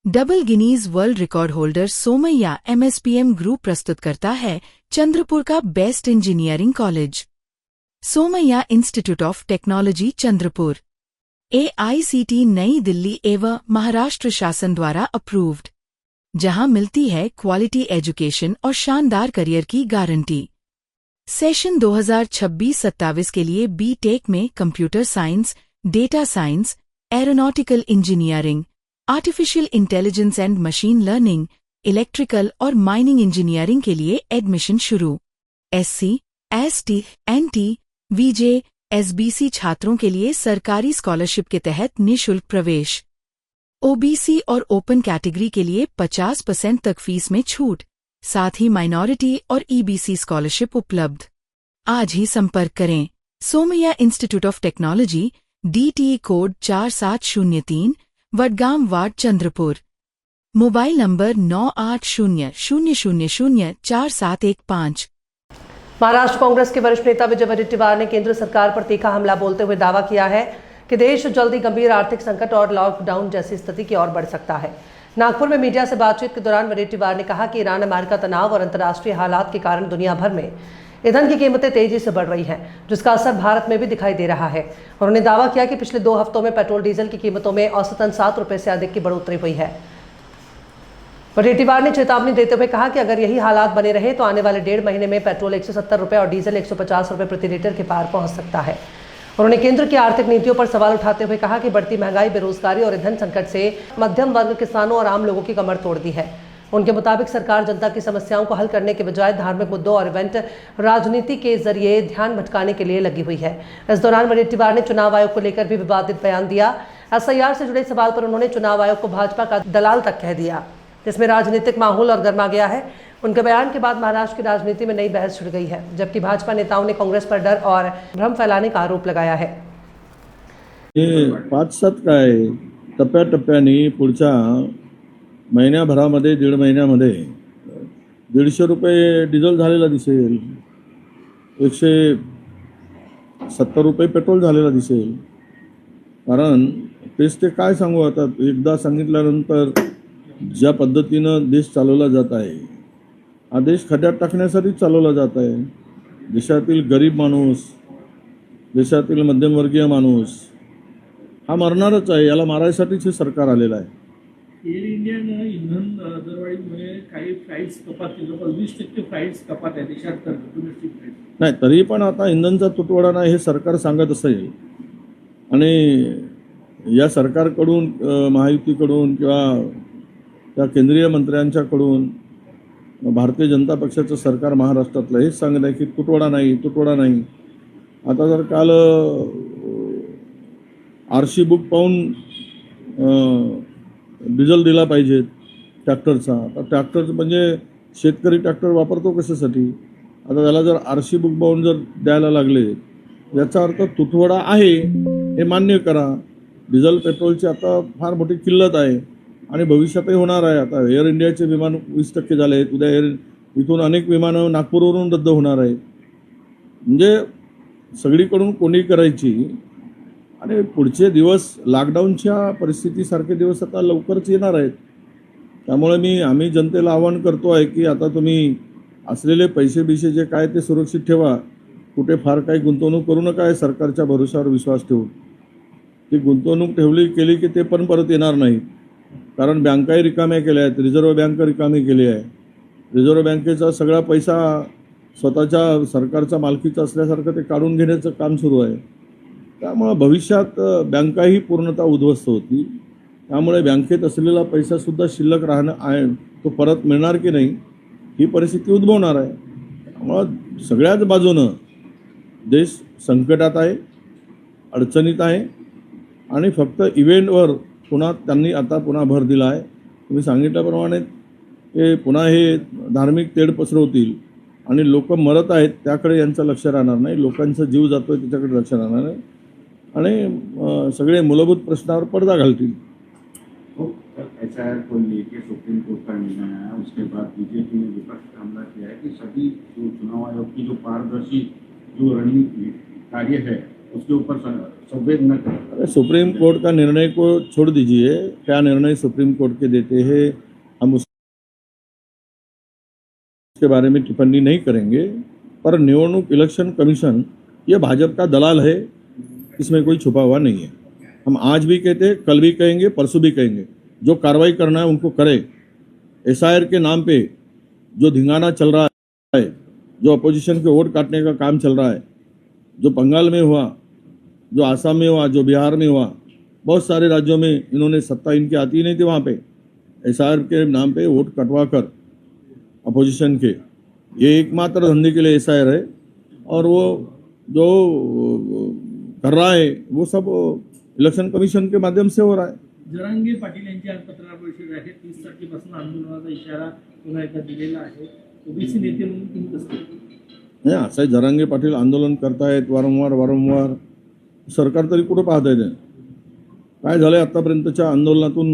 Double Guinness world record holder Somaiya MSPM group प्रस्तुत करता है चंद्रपुर का best engineering college. Somaiya institute of technology Chandrapur AICTE Nai Delhi एवं महाराष्ट्र शासन द्वारा अप्रूव्ड, जहां मिलती है क्वालिटी एजुकेशन और शानदार करियर की गारंटी। सेशन 2026-27 के लिए BTech में computer science, data science, aeronautical engineering, artificial intelligence end machine learning, electrical और माइनिंग इंजीनियरिंग के लिए एडमिशन शुरू। SC, ST, NT, VJ, SBC छात्रों के लिए सरकारी स्कॉलरशिप के तहत निःशुल्क प्रवेश। OBC और ओपन कैटेगरी के लिए 50% तक फीस में छूट, साथ ही माइनॉरिटी और EBC स्कॉलरशिप उपलब्ध। आज ही संपर्क करें। Somaiya institute of technology, DTE code 4703, Wadgam ward Chandrapur. Mobile number 9800004715। Maharashtra Congress के वरिष्ठ नेता विजय वडेट्टीवार ने केंद्र सरकार पर तीखा हमला बोलते हुए दावा किया है कि देश जल्दी गंभीर आर्थिक संकट और लॉकडाउन जैसी स्थिति की ओर बढ़ सकता है। नागपुर में मीडिया से बातचीत के दौरान वडेट्टीवार ने कहा कि ईरान अमेरिका तनाव और अंतर्राष्ट्रीय हालात के कारण दुनिया भर में ईंधन की कीमतें तेजी से बढ़ रही हैं, जिसका असर भारत में भी दिखाई दे रहा है। उन्होंने दावा किया कि पिछले 2 हफ्तों में पेट्रोल डीजल की कीमतों में औसतन 7 रुपये से अधिक की बढ़ोतरी हुई है। वडेट्टीवार ने चेतावनी देते हुए कहा कि अगर यही हालात बने रहे तो आने वाले 1.5 महीने में पेट्रोल 170 रुपये और डीजल 150 रुपये प्रति लीटर के पार पहुंच सकता है। उन्होंने केंद्र की आर्थिक नीतियों पर सवाल उठाते हुए कहा कि बढ़ती महंगाई, बेरोजगारी और ईंधन संकट से मध्यम वर्ग, किसानों और आम लोगों की कमर तोड़ दी है। उनके मुताबिक सरकार जनता की समस्याओं को हल करने के बजाय धार्मिक मुद्दों और इवेंट राजनीति के जरिए ध्यान भटकाने के लिए लगी हुई है। इस दौरान वडेट्टीवार ने चुनाव आयोग को लेकर भी विवादित बयान दिया। SIR से जुड़े सवाल पर उन्होंने चुनाव आयोग को भाजपा का दलाल तक कह दिया, जिसमें राजनीतिक माहौल और गर्मा गया है। उनके बयान के बाद महाराष्ट्र की राजनीति में नई बहस छिड़ गई है, जबकि भाजपा नेताओं ने कांग्रेस पर डर और भ्रम फैलाने का आरोप लगाया है। 5-7 काय टप्प्याटप्प्याने पुढच्या महिन्याभरामध्ये 1.5 महिन्यामध्ये 150 रुपये डिझेल झालेला दिसेल, 170 रुपये पेट्रोल झालेला दिसेल। कारण तेच ते काय सांगू आता, एकदा सांगितल्यानंतर ज्या पद्धतीनं देश चालवला जात आहे, हा देश खड्ड्यात टाकण्यासाठी चालवला जात आहे। देशातील गरीब माणूस, देशातील मध्यमवर्गीय माणूस हा मरणारच आहे। याला मारायसाठीच हे सरकार आलेलं आहे। एअर इंडियानं इंधन दरवाढीमुळे काही फ्लाईट्स कपात केली, 20% फ्लाईट्स कपात आहे देशात डोमेस्टिक फ्लाईट नाही, तरी पण आता इंधनचा तुटवडा नाही हे सरकार सांगत असेल आणि या सरकारकडून, महायुतीकडून किंवा त्या केंद्रीय मंत्र्यांच्याकडून भारतीय जनता पक्षाचं सरकार महाराष्ट्रातलं हेच सांगत आहे की तुटवडा नाही, तुटवडा नाही। आता जर काल RC बुक पाहून डिझेल दिला पाहिजे ट्रॅक्टरचा, तर ट्रॅक्टर म्हणजे शेतकरी ट्रॅक्टर वापरतो कशासाठी? आता त्याला जर RC बुक पाहून जर द्यायला लागले, याचा अर्थ तुटवडा आहे हे मान्य करा। डिझेल पेट्रोलची आता फार मोठी किल्लत आहे आणि भविष्यातही होणार आहे। आता एअर इंडियाचे विमान 20% झाले आहेत, उद्या इथून अनेक विमानं नागपूरवरून रद्द होणार आहेत। म्हणजे सगळीकडून कोणी करायची आणि पुढचे दिवस लॉकडाऊनच्या परिस्थितीसारखे दिवस आता लवकरच येणार आहेत। त्यामुळे आम्ही जनतेला आवाहन करतो आहे की आता तुम्ही असलेले पैसे जे काय ते सुरक्षित ठेवा, कुठे फार काही गुंतवणूक करू नका। सरकारच्या भरोशावर विश्वास ठेवून ती गुंतवणूक केली की ते पण परत येणार नाही, कारण बँकाही रिकाम्या केल्या आहेत, रिझर्व्ह बँक रिकामी केली आहे। रिझर्व्ह बँकेचा सगळा पैसा स्वतःच्या सरकारचा मालकीचा असल्यासारखं ते काढून घेण्याचं काम सुरू आहे। त्यामुळे भविष्यात बँकाही पूर्णतः उद्ध्वस्त होती। त्यामुळे बँकेत असलेला पैसासुद्धा शिल्लक राहणं आहे, तो परत मिळणार की नाही ही परिस्थिती उद्भवणार आहे। त्यामुळे सगळ्याच बाजूनं देश संकटात आहे, अडचणीत आहे आणि फक्त इव्हेंटवर त्यांनी आता पुन्हा भर दिला आहे। तुम्ही सांगितल्याप्रमाणे ते पुन्हा हे धार्मिक तेढ पसरवतील आणि लोक मरत आहेत त्याकडे यांचं लक्ष राहणार नाही, लोकांचा जीव जातोय त्याच्याकडे लक्ष राहणार नाही आणि सगळे मूलभूत प्रश्नावर पडदा घालतील। SIR को लेके सुप्रीम कोर्ट का निर्णय आया, उसके बाद बीजेपी ने विपक्ष का हमला किया है कि सभी जो चुनाव आयोग की जो पारदर्शी जो रणनीति कार्य है उसके ऊपर संवेद न करें। अरे सुप्रीम कोर्ट का निर्णय को छोड़ दीजिए, क्या निर्णय सुप्रीम कोर्ट के देते हैं हम उसके बारे में टिप्पणी नहीं करेंगे, पर निवडणूक इलेक्शन कमीशन ये भाजपा का दलाल है, इसमें कोई छुपा हुआ नहीं है। हम आज भी कहते हैं, कल भी कहेंगे, परसों भी कहेंगे, जो कार्रवाई करना है उनको करे। एसआईआर के नाम पे जो धिंगाना चल रहा है, जो अपोजिशन के वोट काटने का काम चल रहा है, जो बंगाल में हुआ, जो आसाम में हुआ, जो बिहार में हुआ, बहुत सारे राज्यों में इन्होंने सत्ता इनकी आती ही नहीं थी, वहाँ पे एसआईआर के नाम पे वोट कटवा कर अपोजिशन के, ये एकमात्र धंधे के लिए एसआईआर है। और वो जो कर रहा है वो सब इलेक्शन कमीशन के माध्यम से हो रहा है। जरांगे पाटील यांची आज पत्रकार परिषद आहे. 30 तारखेपासून आंदोलनाचा इशारा पुन्हा एकदा दिलेला आहे. ओबीसी नेते म्हणून तुम्ही कसं नाही, असं जरांगे पाटील आंदोलन करतायत वारंवार, सरकार तरी कुठं पाहत आहे? काय झालंय आतापर्यंतच्या आंदोलनातून?